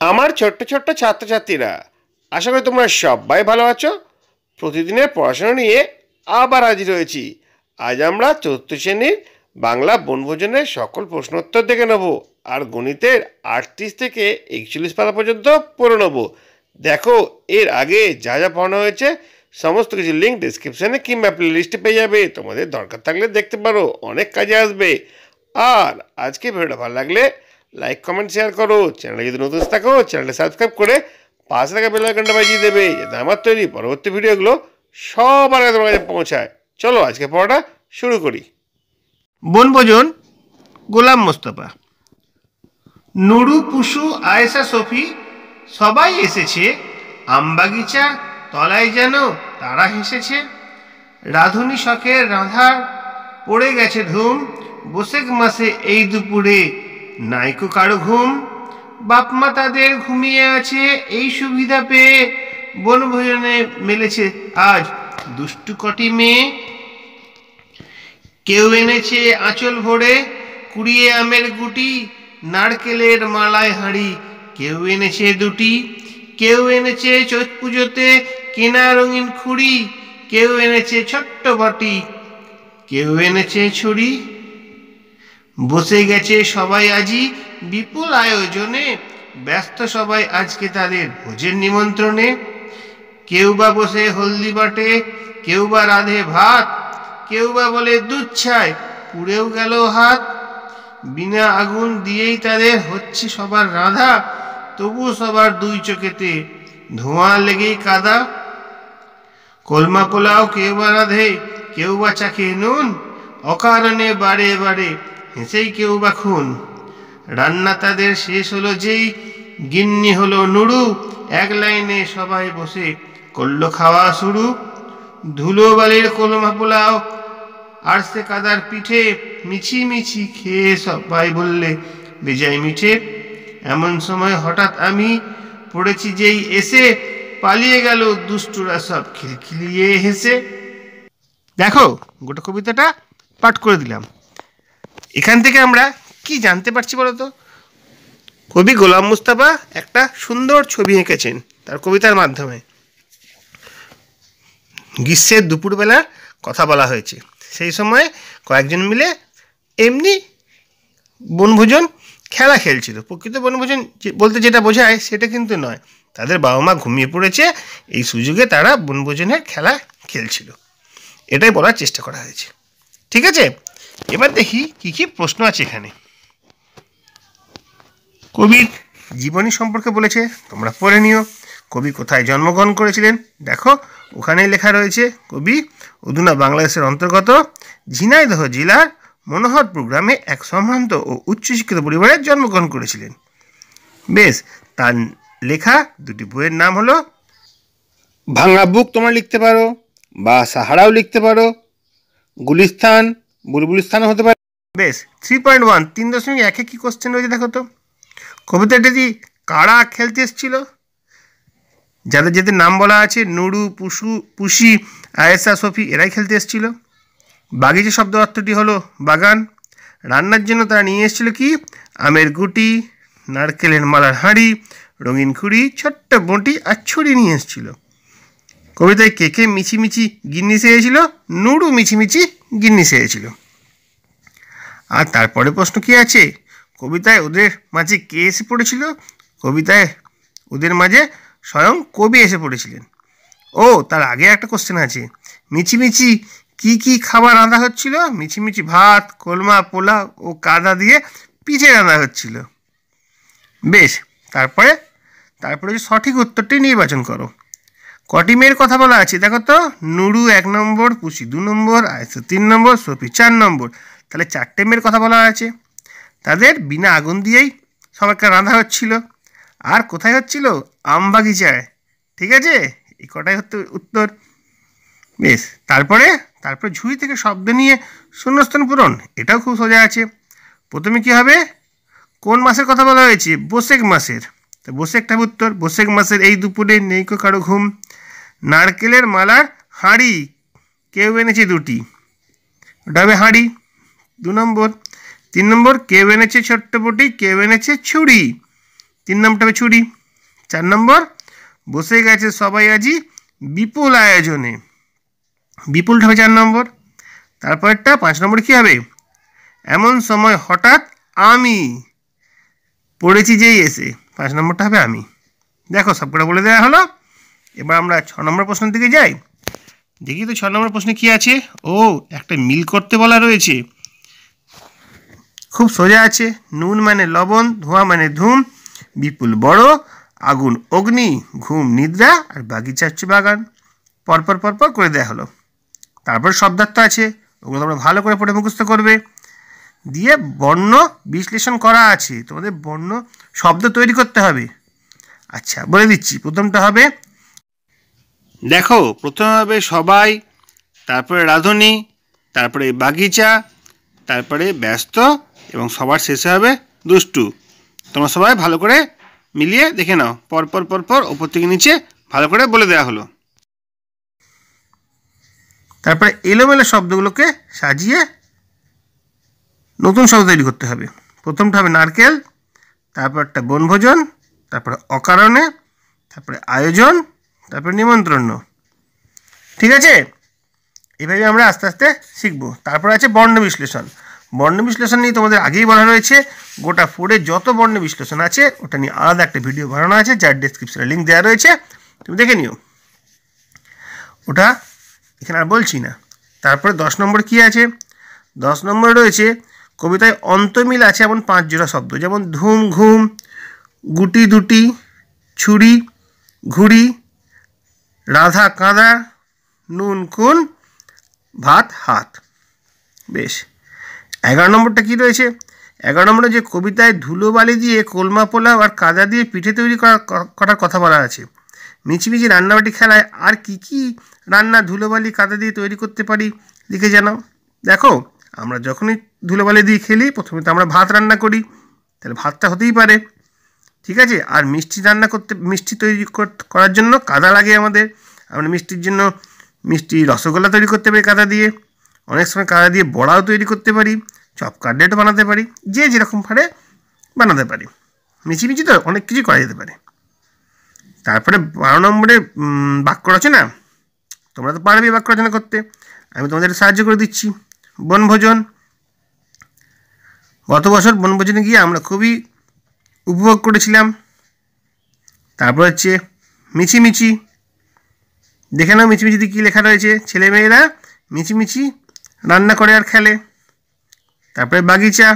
আমার ছোট্ট ছোট্ট ছাত্রছাত্রীরা, আশা করি তোমরা সবাই ভালো আছো। প্রতিদিনের পড়াশোনা নিয়ে আবার হাজির হয়েছি। আজ আমরা চতুর্থ শ্রেণীর বাংলা বনভোজনের সকল প্রশ্নোত্তর দেখে নেব, আর গণিতের 38 থেকে 41 পাতা পর্যন্ত পড়ে নেব। দেখো, এর আগে যা যা পড়ানো হয়েছে সমস্ত কিছু লিঙ্ক ডিসক্রিপশানে কিংবা প্লে লিস্টে পেয়ে যাবে। তোমাদের দরকার থাকলে দেখতে পারো, অনেক কাজে আসবে। আর আজকে ভিডিওটা ভালো লাগলে লাইক কমেন্ট শেয়ার করো। চ্যানেলে যদি নতুন থাকো চ্যানেলটা সাবস্ক্রাইব করে পাশে থাকা বেল আইকনটা বাজিয়ে দেবে, যাতে আমার তৈরি পরবর্তী ভিডিওগুলো সবার আগে তোমার কাছে পৌঁছায়। চলো আজকে পড়াটা শুরু করি। বনভোজন, গোলাম মোস্তফা। নুরু, পুষু, আয়েশা, সফি সবাই এসেছে। আমবাগিচা তলায় যেন তারা হেসেছে। রাঁধুনি শখের রাঁধার পড়ে গেছে ধুম। বৈশাখ মাসে এই দুপুরে নাইকো কারো ঘুম। বাপমা তাদের ঘুমিয়ে আছে এই সুবিধা পেয়ে। বনভোজনে মেলেছে আজ দুষ্টু কটি মেয়ে। কেউ এনেছে আঁচল ভরে কুড়িয়ে আমের গুটি, নারকেলের মালায় হাঁড়ি কেউ এনেছে দুটি। কেউ এনেছে চৈত পুজোতে কেনা রঙিন খুঁড়ি, কেউ এনেছে ছোট্ট বাটি, কেউ এনেছে ছুরি। বসে গেছে সবাই আজি বিপুল আয়োজনে, ব্যস্ত সবাই আজকে তাদের ভোজের নিমন্ত্রণে। কেউ বা বসে হলদি বাটে, কেউ বা রাঁধে ভাত, কেউ বা বলে দুধ ছায় পুড়েও গেল হাত। বিনা আগুন দিয়েই তাদের হচ্ছে সবার রাঁধা, তবু সবার দুই চোখেতে ধোঁয়া লেগেই কাদা। কলমা পোলাও কেউ বা রাঁধে, কেউ বা চাখে নুন, অকারণে বারে বারে হেসেই কেউ বা খুন। রান্না তাদের শেষ হলো যেই গিন্নি হলো নুড়ু, এক লাইনে সবাই বসে করলো খাওয়া শুরু। ধুলো বালির কলমা পোলাও আর সে কাদার পিঠে, মিছি মিছি খেয়ে সবাই বললে বেজায় মিঠে। এমন সময় হঠাৎ আমি পড়েছি যেই এসে, পালিয়ে গেল দুষ্টুরা সব খিলখিলিয়ে হেসে। দেখো, গোটা কবিতাটা পাঠ করে দিলাম। এখান থেকে আমরা কি জানতে পারছি বলো তো? কবি গোলাম মুস্তাফা একটা সুন্দর ছবি এঁকেছেন তার কবিতার মাধ্যমে। গ্রীষ্মের দুপুরবেলার কথা বলা হয়েছে। সেই সময় কয়েকজন মিলে এমনি বনভোজন খেলা খেলছিল। প্রকৃত বনভোজন বলতে যেটা বোঝায় সেটা কিন্তু নয়। তাদের বাবা মা ঘুমিয়ে পড়েছে, এই সুযোগে তারা বনভোজনের খেলা খেলছিল, এটাই বলার চেষ্টা করা হয়েছে। ঠিক আছে, এবার দেখি কি কি প্রশ্ন আছে এখানে। কবির জীবনী সম্পর্কে বলেছে, তোমরা পড়ে নিও। কবি কোথায় জন্মগ্রহণ করেছিলেন দেখো, ওখানেই লেখা রয়েছে। কবি উদুনা বাংলাদেশের অন্তর্গত ঝিনাইদহ জেলার মনোহরপুর গ্রামে এক সম্ভ্রান্ত ও উচ্চশিক্ষিত পরিবারে জন্মগ্রহণ করেছিলেন। বেশ, তার লেখা দুটি বইয়ের নাম হলো ভাঙা বুক তোমরা লিখতে পারো, বা সাহারাও লিখতে পারো, গুলিস্তান বুলবুলিস্তানও হতে পারে। বেশ, 3.1 3.1 কি কোশ্চেন রয়েছে দেখো তো। কবিতাটি কারা খেলতে এসেছিল? যাদের যাদের নাম বলা আছে, নুরু, পুষি, আয়েশা, সফি, এরাই খেলতে এসেছিল। বাগিচা শব্দ অর্থটি হলো বাগান। রান্নার জন্য তারা নিয়ে এসেছিল কি? আমের গুটি, নারকেলের মালার হাঁড়ি, রঙিন খুঁড়ি, ছোট্ট বঁটি আর ছুরি নিয়ে এসেছিল। কবিতায় কে কে মিছিমিছি গিন্নি সেয়েছিল? নুরু মিছিমিছি গিন্নি সেয়েছিল। আর তারপরে প্রশ্ন কি আছে? কবিতায় ওদের মাঝে কে এসে পড়েছিল? কবিতায় ওদের মাঝে স্বয়ং কবি এসে পড়েছিলেন। ও, তার আগে একটা কোশ্চেন আছে, মিছিমিছি কি কি খাবার রাঁধা হচ্ছিল? মিছিমিছি ভাত, কলমা পোলাও ও কাদা দিয়ে পিঠে রাঁধা হচ্ছিল। বেশ, তারপরে সঠিক উত্তরটি নির্বাচন করো। কটি মেয়ের কথা বলা আছে দেখো তো। নুরু 1 নম্বর, পুষি 2 নম্বর, আয়েশা 3 নম্বর, সফি 4 নম্বর। তাহলে 4টে মেয়ের কথা বলা আছে। তাদের বিনা আগুন দিয়েই সবাইকে রাঁধা হচ্ছিল। আর কোথায় হচ্ছিল? আমবাগিচায়। ঠিক আছে, এই কটাই হচ্ছে উত্তর। বেশ, তারপরে ঝুড়ি থেকে শব্দ নিয়ে শূন্যস্থান পূরণ, এটাও খুব সোজা আছে। প্রথমে কি হবে? কোন মাসের কথা বলা হয়েছে? বৈশাখ মাসের। তো বৈশাখটা উত্তর। বৈশাখ মাসের এই দুপুরে নেইকো কারো ঘুম। নারকেলের মালার হাঁড়ি কেউ এনেছে দুটি, ওটা হবে হাঁড়ি 2 নম্বর। 3 নম্বর, কেউ এনেছে ছোট্ট বটি, কেউ এনেছে ছুরি। 3 নম্বরটা হবে ছুরি। 4 নম্বর বসে গেছে সবাই আজি বিপুল আয়োজনে, বিপুলটা হবে 4 নম্বর। তারপরটা 5 নম্বর কী হবে? এমন সময় হঠাৎ আমি পড়েছি যেই এসে, 5 নম্বরটা হবে আমি। দেখো সবকটা বলে দেওয়া হলো। এবার আমরা 6 নম্বর প্রশ্নের দিকে যাই। দেখি তো 6 নম্বর প্রশ্নে কী আছে। ও, একটা মিল করতে বলা রয়েছে, খুব সোজা আছে। নুন মানে লবণ, ধোঁয়া মানে ধূম, বিপুল বড়, আগুন অগ্নি, ঘুম নিদ্রা, আর বাগিচা হচ্ছে বাগান। পরপর পরপর করে দেওয়া হলো। তারপর শব্দার্থ আছে, ওগুলো তোমরা ভালো করে পড়ে মুখস্থ করবে। দিয়ে বর্ণ বিশ্লেষণ করা আছে, তোমাদের বর্ণ শব্দ তৈরি করতে হবে। আচ্ছা বলে দিচ্ছি, প্রথমটা হবে, দেখো প্রথমে হবে সবাই, তারপরে রাঁধুনি, তারপরে বাগিচা, তারপরে ব্যস্ত, এবং সবার শেষে হবে দুষ্টু। তোমরা সবাই ভালো করে মিলিয়ে দেখে নাও। পরপর পরপর ওপর থেকে নিচে ভালো করে বলে দেওয়া হলো। তারপরে এলোমেলো শব্দগুলোকে সাজিয়ে নতুন শব্দ তৈরি করতে হবে। প্রথমটা হবে নারকেল, তারপরটা বনভোজন, তারপরে অকারণে, তারপরে আয়োজন, তারপরে নিমন্ত্রণ। ঠিক আছে, এভাবে আমরা আস্তে আস্তে শিখবো। তারপরে আছে বর্ণ বিশ্লেষণ। বর্ণ বিশ্লেষণ নিয়ে তোমাদের আগেই বলা রয়েছে। গোটা 4-এ যত বর্ণ বিশ্লেষণ আছে ওটা নিয়ে আলাদা একটা ভিডিও বানানো আছে, যার ডেসক্রিপশনে লিঙ্ক দেওয়া রয়েছে, তুমি দেখে নিও। ওটা এখানে আর বলছি না। তারপরে 10 নম্বর কী আছে? 10 নম্বরে রয়েছে কবিতায় অন্তমিল আছে এমন 5 জোড়া শব্দ, যেমন ধুম ঘুম, গুটি দুটি, ছুরি ঘুড়ি, রাধা কাঁদা, নুন খুন, ভাত হাত। বেশ। 11 নম্বরটা কী রয়েছে? 11 নম্বরে যে কবিতায় ধুলোবালি দিয়ে কোলমা পোলাও আর কাদা দিয়ে পিঠে তৈরি করার কথা বলা আছে। মিছিমিছি রান্নাবাটি খেলায় আর কি কি রান্না ধুলোবালি কাদা দিয়ে তৈরি করতে পারি লিখে জানাও। দেখো আমরা যখনই ধুলোবালি দিয়ে খেলি, প্রথমে তো আমরা ভাত রান্না করি, তাহলে ভাতটা হতেই পারে। ঠিক আছে, আর মিষ্টি রান্না করতে, মিষ্টি তৈরি করার জন্য কাদা লাগে আমাদের। আমরা মিষ্টির জন্য মিষ্টি রসগোল্লা তৈরি করতে পারি কাদা দিয়ে, অনেক সময় কাদা দিয়ে বড়াও তৈরি করতে পারি, চপ কাটলেটও বানাতে পারি, যে যেরকম পারে বানাতে পারি। মিছিমিছি তো অনেক কিছু করা যেতে পারে। তারপরে 12 নম্বরে বাক্য রচনা। তোমরা তো পারবে বাক্য রচনা করতে, আমি তোমাদের সাহায্য করে দিচ্ছি। বনভোজন, গত বছর বনভোজনে গিয়ে আমরা খুবই উপভোগ করেছিলাম। তারপর হচ্ছে মিছিমিছি, দেখে নাও মিছিমিছিতে কী লেখা রয়েছে। ছেলেমেয়েরা মিছিমিছি রান্না করে আর খেলে। তারপরে বাগিচা,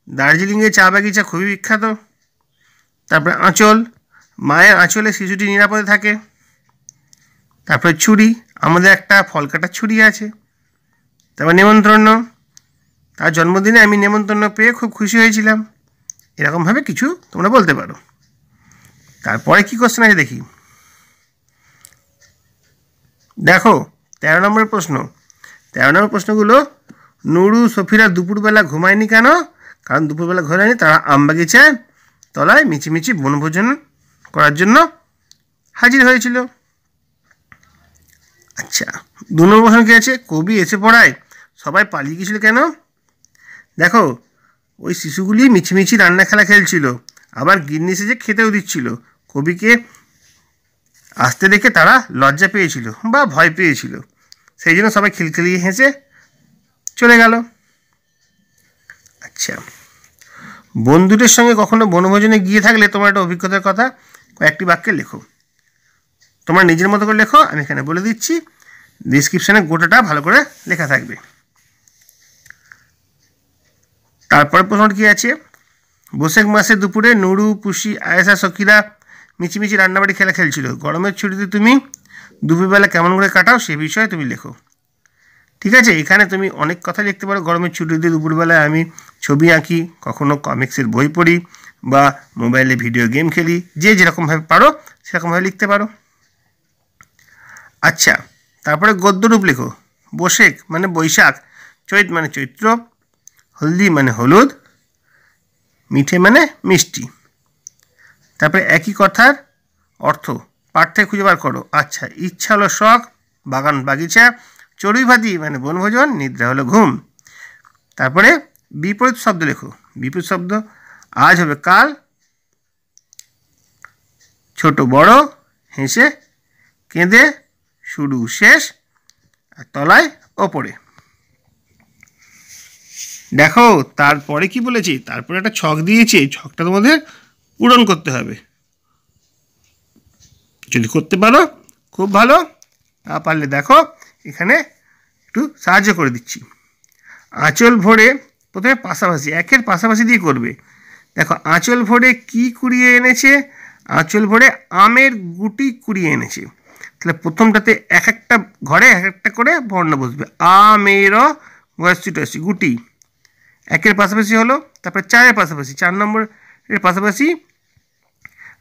দার্জিলিংয়ে চা বাগিচা খুবই বিখ্যাত। তারপরে আঁচল, মায়ের আঁচলে শিশুটি নিরাপদে থাকে। তারপরে ছুরি, আমাদের একটা ফল কাটার ছুরি আছে। তারপর নেমন্তন্ন, তার জন্মদিনে আমি নেমন্তন্ন পেয়ে খুব খুশি হয়েছিলাম। এরকমভাবে কিছু তোমরা বলতে পারো। তারপরে কী কোশ্চেন আছে দেখি। দেখো 13 নম্বরের প্রশ্ন। 13 নম্বর প্রশ্নগুলো, নুরু সফিরা দুপুরবেলা ঘুমায়নি কেন? কারণ দুপুরবেলা ঘুমায়নি, তারা আমবাগিচায় তলায় মিছিমিছি বনভোজন করার জন্য হাজির হয়েছিল। আচ্ছা, 2 নম্বর প্রশ্ন কী আছে? কবি এসে পড়ায় সবাই পালিয়ে গিয়েছিল কেন? দেখো ওই শিশুগুলি মিছিমিছি রান্না খেলা খেলছিল, আবার গিন্নি সেজে খেতেও দিচ্ছিল। কবিকে আসতে দেখে তারা লজ্জা পেয়েছিল বা ভয় পেয়েছিল, সেই জন্য সবাই খিলখিলিয়ে হেসে চলে গেল। আচ্ছা, বন্ধুদের সঙ্গে কখনো বনভোজনে গিয়ে থাকলে তোমার একটা অভিজ্ঞতার কথা কয়েকটি বাক্যে লেখো। তোমার নিজের মতো করে লেখো, আমি এখানে বলে দিচ্ছি, ডিসক্রিপশানে গোটাটা ভালো করে লেখা থাকবে। তারপরে প্রশ্নটা কী আছে? বৈশাখ মাসে দুপুরে নুরু, পুষি, আয়েশা, সকিরা মিছিমিছি রান্নাবাড়ি খেলা খেলছিল। গরমের ছুটিতে তুমি দুপুরবেলা কেমন করে কাটাও সে বিষয়ে তুমি লেখো। ঠিক আছে, এখানে তুমি অনেক কথা লিখতে পারো। গরমের ছুটিতে দুপুরবেলায় আমি ছবি আঁকি, কখনো কমিক্সের বই পড়ি, বা মোবাইলে ভিডিও গেম খেলি, যে যেরকমভাবে পারো সেরকমভাবে লিখতে পারো। আচ্ছা, তারপরে গদ্যরূপ লেখো। বৈশাখ মানে বৈশাখ, চৈত মানে চৈত্র, হলদি মানে হলুদ, মিঠে মানে মিষ্টি। তারপরে একই কথার অর্থ পাঠ্যে খুঁজে বার করো। আচ্ছা, ইচ্ছা হলো শখ, বাগান বাগিচা, চড়ুইভাতি মানে বনভোজন, নিদ্রা হলো ঘুম। তারপরে বিপরীত শব্দ লেখো। বিপরীত শব্দ, আজ হবে কাল, ছোট বড়, হেসে কেঁদে, শুরু শেষ, আর তলায় ওপরে। দেখো তারপরে কি বলেছি, তারপরে একটা ছক দিয়েছি, এই ছকটা তোমাদের পূরণ করতে হবে। যদি করতে পারো খুব ভালো, না পারলে দেখো এখানে একটু সাহায্য করে দিচ্ছি। আঁচল ভরে প্রথমে পাশাপাশি, একের পাশাপাশি দিয়ে করবে। দেখো আঁচল ভরে কি কুড়িয়ে এনেছে, আঁচল ভরে আমের গুটি কুড়িয়ে এনেছে। তাহলে প্রথমটাতে এক একটা ঘরে এক একটা করে বর্ণ বসবে, আমের গুটি, একের পাশাপাশি হলো। তারপরে চারের পাশাপাশি, 4 নম্বরের পাশাপাশি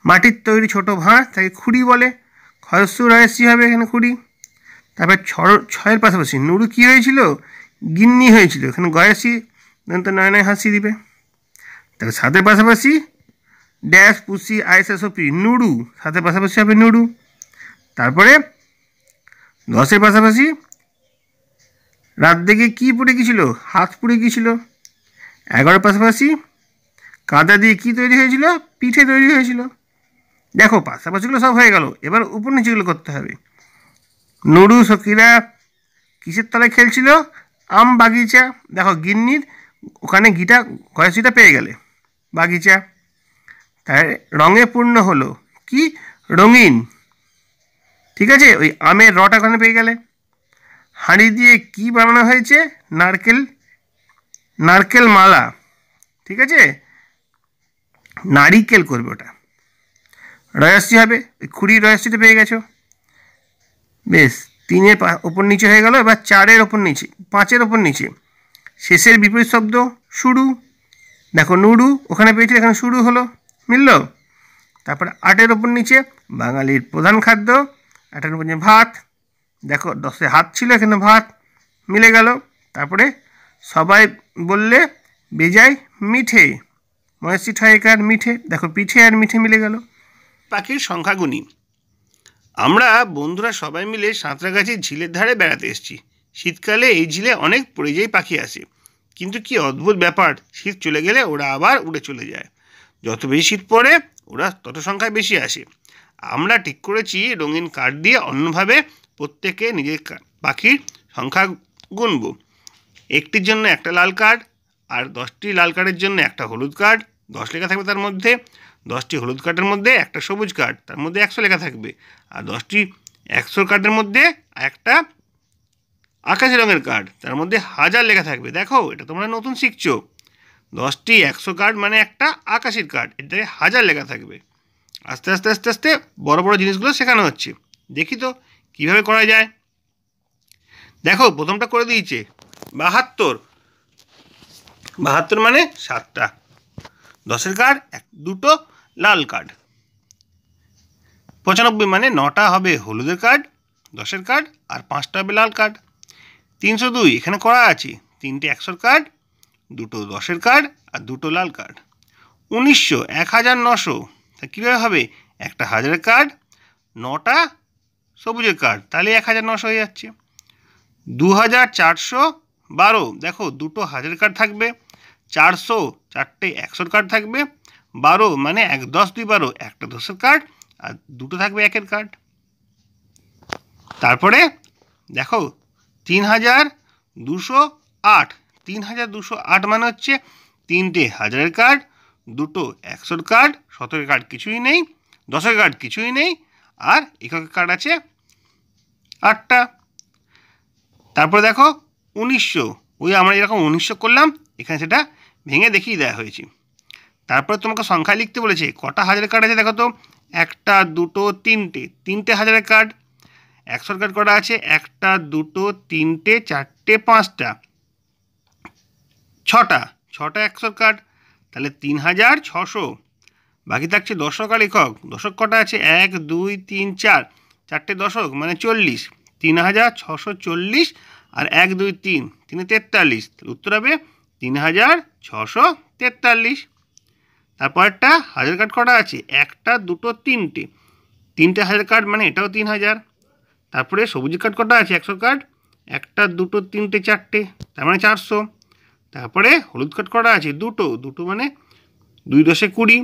মাটির তৈরি ছোট ভাঁড়, তাকে খুঁড়ি বলে, ক্ষয়স্য রয়স্যি হবে এখানে খুঁড়ি। তারপরে ছয়ের পাশাপাশি নুরু কী হয়েছিল, গিন্নি হয়েছিল, এখানে গয়াসি দন্ত নয় নয় হাসি দিবে। তারপরে 7-এর পাশাপাশি ড্যাশ পুষি আইসাসপি নুডু, 7-এর পাশাপাশি হবে নুডু। তারপরে 10-এর পাশাপাশি রাত দিকে কী পুড়ে গিয়েছিল, হাত পুড়ে গিয়েছিল। 11-এর পাশাপাশি কাদা দিয়ে কী তৈরি হয়েছিল, পিঠে তৈরি হয়েছিল। দেখো পাশাপাশিগুলো সব হয়ে গেল, এবার উপর নিচেগুলো করতে হবে। নুডু সখীরা কিসের তলায় খেলছিল, আম বাগিচা। দেখো গিন্নির ওখানে গয়সিটা পেয়ে গেলে, বাগিচা। তাই রঙে পূর্ণ হলো কি, রঙিন। ঠিক আছে, ওই আমের রটা ওখানে পেয়ে গেলে। হাঁড়ি দিয়ে কি বানানো হয়েছে, নারকেল মালা। ঠিক আছে, নারিকেল করবে ওটা, রয়স্যি হবে, ওই খুঁড়ির রয়স্যিটা পেয়ে গেছো। বেশ, 3-এর ওপর নিচে হয়ে গেল। এবার 4-এর ওপর নিচে, 5-এর ওপর নিচে, শেষের বিপরীত শব্দ শুরু। দেখো নুডু ওখানে পেয়েছিল, এখানে শুরু হলো, মিলল। তারপরে 8-এর ওপর নিচে বাঙালির প্রধান খাদ্য, 8-এর ওপর নিচে ভাত। দেখো 10-এ হাত ছিল, এখানে ভাত, মিলে গেল। তারপরে সবাই বললে বেজায় মিঠে, ময়সি ঠাইকার মিঠে। দেখো পিঠে আর মিঠে মিলে গেল। পাখির সংখ্যা গুণী। আমরা বন্ধুরা সবাই মিলে সাঁতরাগাছি ঝিলের ধারে বেড়াতে এসেছি। শীতকালে এই ঝিলে অনেক পরিযায়ী পাখি আসে, কিন্তু কি অদ্ভুত ব্যাপার, শীত চলে গেলে ওরা আবার উড়ে চলে যায়। যত বেশি শীত পড়ে ওরা তত সংখ্যায় বেশি আসে। আমরা ঠিক করেছি রঙিন কার্ড দিয়ে অন্যভাবে প্রত্যেকে নিজের পাখির সংখ্যা গুনব। একটির জন্য একটা লাল কার্ড, আর 10টি লাল কার্ডের জন্য একটা হলুদ কার্ড, 10 লেখা থাকবে তার মধ্যে। 10টি হলুদ কার্ডের মধ্যে একটা সবুজ কার্ড, তার মধ্যে 100 লেখা থাকবে। আর 10টি 100 কার্ডের মধ্যে একটা আকাশি রঙের কার্ড, তার মধ্যে 1000 লেখা থাকবে। দেখো এটা তোমরা নতুন শিখছো, 10টি 100 কার্ড মানে একটা আকাশির কার্ড, এটাতে 1000 লেখা থাকবে। আস্তে আস্তে আস্তে আস্তে বড় বড় জিনিসগুলো শেখানো হচ্ছে। দেখি তো কীভাবে করা যায়। দেখো প্রথমটা করে দিয়েছে 72, 72 মানে 7টা। 10-এর কার্ড, 2টো লাল কার্ড। 95 মানে 9টা হবে হলুদের কার্ড, 10-এর কার্ড, আর 5টা হবে লাল কার্ড। 302 এখানে করা আছে, 3টে 100-র কার্ড, 2টো 10-এর কার্ড, আর 2টো লাল কার্ড। 1900 1900, তা কীভাবে হবে, একটা 1000-এর কার্ড, 9টা সবুজের কার্ড, তাহলে 1900 হয়ে যাচ্ছে। 2412, দেখো 2টো 1000-এর কার্ড থাকবে, 400 4টে 100-র কার্ড থাকবে, 12 মানে 1 10 2 12, একটা 10-এর কার্ড, আর 2টো থাকবে 1-এর কার্ড। তারপরে দেখো 3208, 3208 মানে হচ্ছে 3টে 1000-এর কার্ড, 2টো 100-র কার্ড, 17-এর কার্ড কিছুই নেই, 10-এর কার্ড কিছুই নেই, আর এককের কার্ড আছে 8টা। তারপরে দেখো 1900, ওই আমরা এরকম 1900 করলাম, এখানে সেটা ভেঙে দেখিয়ে দেওয়া হয়েছে। তারপরে তোমাকে সংখ্যা লিখতে বলেছে, কটা 1000-এর কার্ড আছে দেখো তো, 1টা 2টো 3টে, 3টে 1000-এর কার্ড। 100-র কার্ড কটা আছে, 1টা 2টো 3টে 4টে 5টা, 6টা 100-র কার্ড, তাহলে 3600। বাকি থাকছে দশক আর একক। দশক কটা আছে, 1 2 3 4, 4টে দশক মানে 40, 3640, আর 1 2 3, 3 43, তাহলে উত্তর হবে 3643। তারপরটা 1000 কার্ড কটা আছে, 1টা 2টো 3টে, 3টে 1000 কার্ড মানে এটাও 3000। তারপরে সবুজ কার্ড কটা আছে, 100 কার্ড, 1টা 2টো 3টে 4টে, তার মানে 400। তারপরে হলুদ কার্ড কটা আছে, 2টো মানে 2 10 20,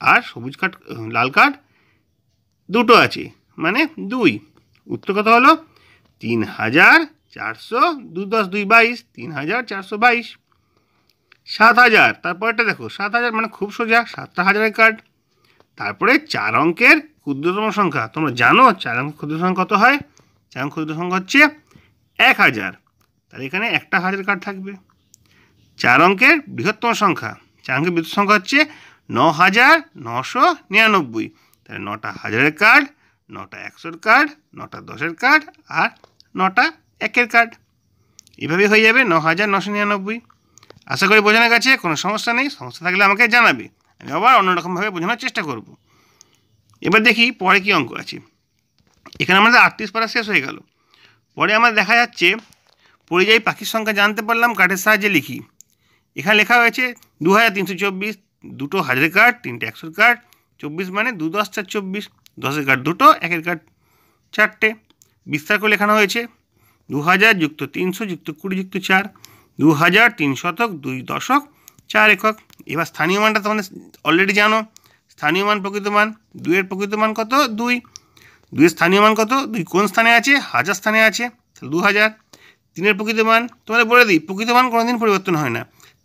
আর সবুজ কার্ড লাল কার্ড দুটো আছে মানে 2। উত্তর কত হলো 3400, 2 10 2 22, 3422। 7000, তারপরটা দেখো 7000 মানে খুব সোজা, 7টা হাজারের কার্ড। তারপরে 4 অঙ্কের ক্ষুদ্রতম সংখ্যা, তোমরা জানো 4 অঙ্কের ক্ষুদ্র সংখ্যা কত হয়? 4 অঙ্কের ক্ষুদ্র সংখ্যা হচ্ছে 1000। তাহলে এখানে একটা 1000 কার্ড থাকবে। 4 অঙ্কের বৃহত্তম সংখ্যা, 4 অঙ্কের বৃহত্তম সংখ্যা হচ্ছে 9999। তাহলে 9টা 1000-এর কার্ড, 9টা 100-এর কার্ড, 9টা 10-এর কার্ড আর 9টা 1-এর কার্ড। এভাবেই হয়ে যাবে 9999। আশা করি বোঝানো গেছে, কোনো সমস্যা নেই। সমস্যা থাকলে আমাকে জানাবে, আমি আবার অন্যরকমভাবে বোঝানোর চেষ্টা করব। এবার দেখি পরে কি অঙ্ক আছে। এখানে আমাদের 38 পারা শেষ হয়ে গেল। পরে আমার দেখা যাচ্ছে পরিযায়ী পাখির সংখ্যা জানতে পারলাম, কার্ডের সাহায্যে লিখি। এখানে লেখা হয়েছে 2324, 2টো 1000-এর কার্ড, 3টে 100-এর কার্ড, 24 মানে 2 10 4 24, 10-এর কার্ড 2টো, 1-এর কার্ড 4টে। বিস্তার করে লেখানো হয়েছে 2000 যুক্ত 300 যুক্ত 20 যুক্ত 4, 2000 3 শতক 2 দশক 4 একক। এবার স্থানীয় মানটা তোমাদের অলরেডি জানো, স্থানীয় মান প্রকৃত মান। 2-এর প্রকৃত মান কত? 2। 2-এর স্থানীয় মান কত? 2 কোন স্থানে আছে? 1000 স্থানে আছে, তাহলে 2000। 3-এর প্রকৃত মান তোমাদের বলে দিই, প্রকৃত মান কোনোদিন পরিবর্তন হয় না।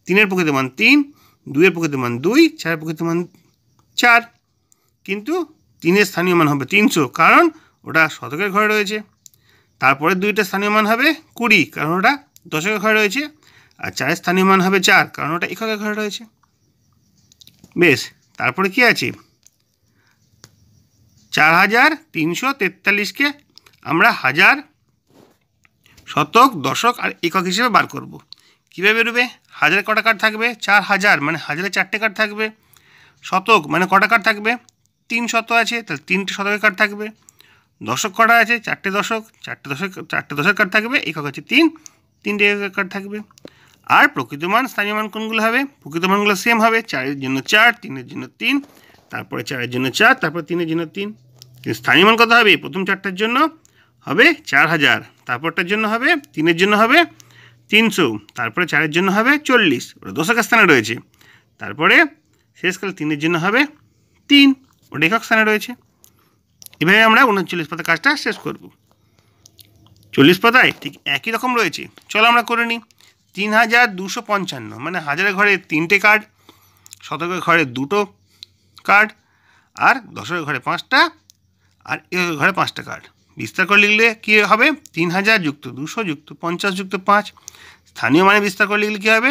3-এর প্রকৃত মান 3, 2-এর প্রকৃত মান 2, 4-এর প্রকৃত মান 4। কিন্তু 3-এর স্থানীয় মান হবে 300, কারণ ওটা শতকের ঘরে রয়েছে। তারপরে 2টা স্থানীয় মান হবে 20, কারণ ওটা দশকের ঘরে রয়েছে। আর 4-এর স্থানীয় মান হবে 4, কারণ ওটা এককের ঘরে রয়েছে। বেশ, তারপরে কি আছে? 4343-কে আমরা হাজার, শতক, দশক আর একক হিসেবে বার করব। কীভাবে বেরোবে? হাজারে কটা কার্ড থাকবে? 4000, মানে হাজারে 4টে কার্ড থাকবে। শতক মানে কটা কার্ড থাকবে? 3 শত আছে, তাহলে 3টে শতকের কার্ড থাকবে। দশক কটা আছে? 4টে দশক, 4টে দশের কার্ড থাকবে। একক আছে 3টে এককের কার্ড থাকবে। আর প্রকৃত মান, স্থানীয় মান কোনগুলো হবে? প্রকৃত মানগুলো সেম হবে, 4-এর জন্য 4, 3-এর জন্য 3, তারপরে 4-এর জন্য 4, তারপরে 3-এর জন্য 3। কিন্তু স্থানীয় মান কত হবে? প্রথম 4টার জন্য হবে 4000, তারপরটার জন্য হবে 3-এর জন্য হবে 300, তারপরে 4-এর জন্য হবে 40, ওটা দশকের স্থানে রয়েছে। তারপরে শেষকালে 3-এর জন্য হবে 3, ওটা একক স্থানে রয়েছে। এভাবে আমরা 39 পাতা কাজটা শেষ করব। 40 পাতায় ঠিক একই রকম রয়েছে, চলো আমরা করে নিই। 3255 মানে হাজারের ঘরে 3টে কার্ড, শতকের ঘরে 2টো কার্ড, আর দশকের ঘরে 5টা, আর এককের ঘরে 5টা কার্ড। বিস্তার করে লিখলে কী হবে? 3000 যুক্ত 200 যুক্ত 50 যুক্ত 5। স্থানীয় মানে বিস্তার করে লিখলে কী হবে?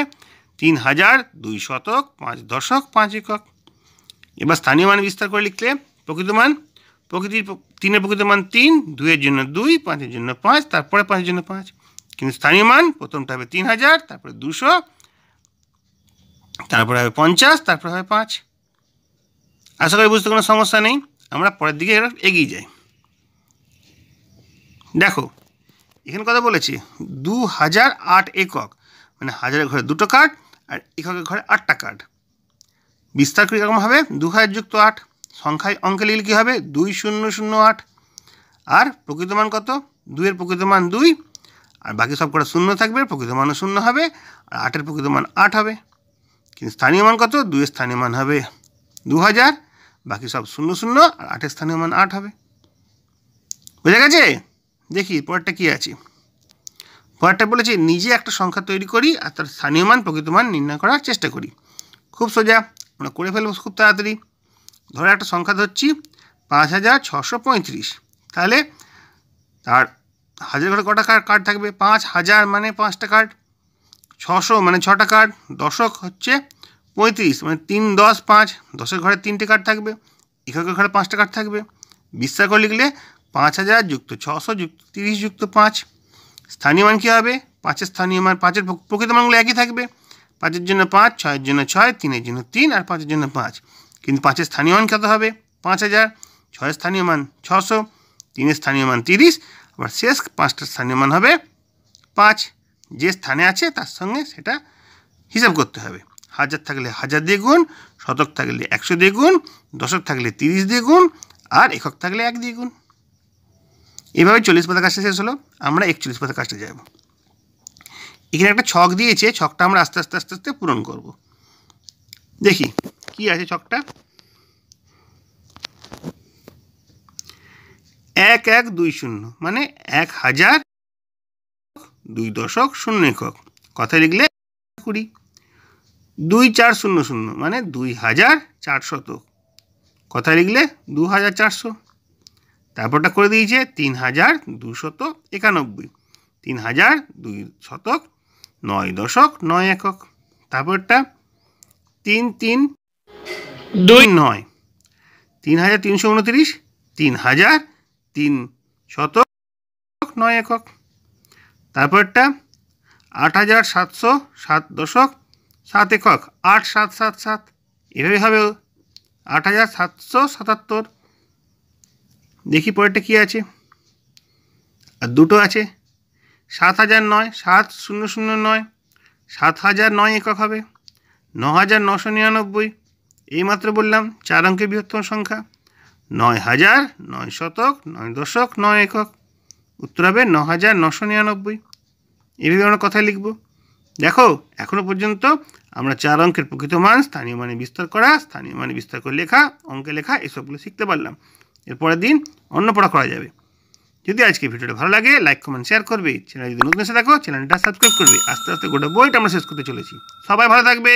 3000 2 শতক 5 দশক 5 একক। এবার স্থানীয় মানে বিস্তার করে লিখলে প্রকৃত মান, 3-এর প্রকৃত মান 3, 2-এর জন্য 2, 5-এর জন্য 5, তারপরে 5-এর জন্য 5। কিন্তু স্থানীয় মান প্রথমটা হবে 3000, তারপরে 200, তারপরে হবে 50, তারপরে হবে 5। আশা করি বুঝতে কোনো সমস্যা নেই। আমরা পরের দিকে এগিয়ে যাই। দেখো এখানে কথা বলেছি 2008 একক, মানে হাজারের ঘরে 2টো কার্ড আর এককের ঘরে 8টা কার্ড। বিস্তার করে এরকম হবে 2000 যুক্ত 8, সংখ্যায় অঙ্কে লিখলে কী হবে? 2008। আর প্রকৃত মান কত? 2-এর প্রকৃত মান 2, আর বাকি সব কটা শূন্য থাকবে, প্রকৃত মানও শূন্য হবে, আর 8-এর প্রকৃত মান 8 হবে। কিন্তু স্থানীয় মান কত? 2-এর স্থানীয় মান হবে 2000, বাকি সব 0 0, আর 8-এর স্থানীয় মান 8 হবে। বুঝে গেছে? দেখি পরেরটা কী আছে। পরেরটা বলেছে নিজে একটা সংখ্যা তৈরি করি আর তার স্থানীয় মান প্রকৃত মান নির্ণয় করার চেষ্টা করি। খুব সোজা, আমরা করে ফেলবো খুব তাড়াতাড়ি। ধরে একটা সংখ্যা ধরছি 5635, তাহলে তার হাজার ঘরে কটা কার্ড থাকবে? 5000 মানে 5টা কার্ড, 600 মানে 6টা কার্ড, দশক হচ্ছে 35 মানে 3 10 5, 10-এর ঘরে 3টে কার্ড থাকবে, এককের ঘরে 5টা কার্ড থাকবে। বিস্তার করে লিখলে 5000 যুক্ত 600 যুক্ত 30 যুক্ত 5। স্থানীয় মান কী হবে? 5-এর স্থানীয় মান, 5-এর প্রকৃত মানগুলো একই থাকবে। 5-এর জন্য 5, 6-এর জন্য 6, 3-এর জন্য 3, আর 5-এর জন্য 5। কিন্তু 5-এর স্থানীয় মান কত হবে? 5000, 6-এর স্থানীয় মান 600, 3-এর স্থানীয় মান 30, আবার শেষ 5টার স্থানীয় মান হবে 5। যে স্থানে আছে তার সঙ্গে সেটা হিসাব করতে হবে। হাজার থাকলে 1000 দিয়ে গুণ, শতক থাকলে 100 দিয়ে গুণ, দশক থাকলে 30 দিয়ে গুণ, আর একক থাকলে 1 দিয়ে গুণ। এভাবে 40 পাতা কাজটা শেষ হলো। আমরা 41 পাতা কাজটা যাব। এখানে একটা ছক দিয়েছে, ছকটা আমরা আস্তে আস্তে আস্তে আস্তে পূরণ করব। দেখি কি আছে ছকটা। 1120 মানে 1000 2.0 একক। কথায় লিখলে 20। 2400 মানে 2004 শতক। কথায় লিখলে 2400। তারপরটা করে দিয়েছে 3291। 3002 9.9 একক। তারপরটা 3329 3329 3003 একক। তারপরটা 8707.7 একক। 8777 এভাবে হবে 8777। দেখি পরেরটা কি আছে। আর দুটো আছে 7009 7009 7009 একক হবে। 9999 এইমাত্র বললাম 4 অঙ্কের বৃহত্তম সংখ্যা। 9009 শতক 9.9 একক। উত্তর হবে 9999। এভাবে আমরা কথায় লিখব। দেখো এখনো পর্যন্ত আমরা 4 অঙ্কের প্রকৃত মান, স্থানীয় মানে বিস্তার করা, স্থানীয় মানে বিস্তার করে লেখা, অঙ্কে লেখা এসবগুলো শিখতে পারলাম। এরপরের দিন অন্য পড়া করা যাবে। যদি আজকে ভিডিওটা ভালো লাগে লাইক কমেন্ট শেয়ার করবে। চ্যানেল যদি নতুন এসে থাকো চ্যানেলটা সাবস্ক্রাইব করবে। আস্তে আস্তে গোটা বইটা আমরা শেষ করতে চলেছি। সবাই ভালো থাকবে।